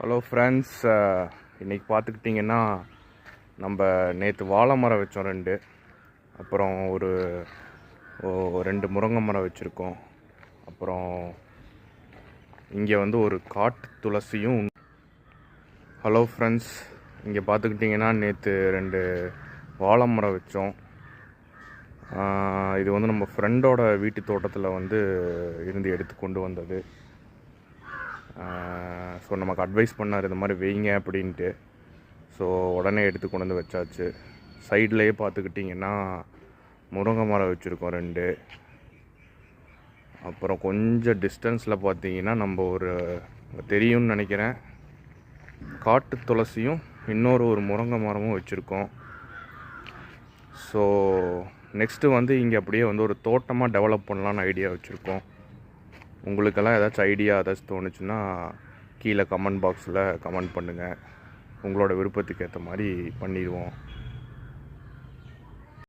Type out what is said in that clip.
Hello friends, இன்றைக்கி பார்த்துக்கிட்டிங்கன்னா நம்ம நேற்று வாழை மரம் வச்சோம் 2. அப்புறம் ஒரு 2 முருங்கை மரம் வச்சுருக்கோம். அப்புறம் இங்கே வந்து ஒரு காட்டு துளசியும். ஹலோ ஃப்ரெண்ட்ஸ், இங்கே பார்த்துக்கிட்டிங்கன்னா நேற்று 2 வாழை மரம் வச்சோம். இது வந்து நம்ம ஃப்ரெண்டோட வீட்டு தோட்டத்தில் வந்து இருந்து எடுத்து கொண்டு வந்தது. ஸோ நமக்கு அட்வைஸ் பண்ணார் இந்த மாதிரி வைங்க அப்படின்ட்டு. ஸோ உடனே எடுத்து கொண்டு வந்து வச்சாச்சு. சைட்லேயே பார்த்துக்கிட்டிங்கன்னா முருங்கை மரம் வச்சுருக்கோம் 2. அப்புறம் கொஞ்சம் டிஸ்டன்ஸில் பார்த்தீங்கன்னா நம்ம தெரியும்னு நினைக்கிறேன், காட்டு துளசியும் ஒரு முருங்கை மரமும் வச்சுருக்கோம். ஸோ நெக்ஸ்ட்டு வந்து இங்கே அப்படியே வந்து ஒரு தோட்டமாக டெவலப் பண்ணலான்னு ஐடியா வச்சுருக்கோம். உங்களுக்கெல்லாம் ஏதாச்சும் ஐடியா ஏதாச்சும் தோணுச்சுன்னா கீழே கமெண்ட் பாக்ஸில் கமெண்ட் பண்ணுங்கள். உங்களோட விருப்பத்துக்கு ஏற்ற மாதிரி பண்ணிடுவோம்.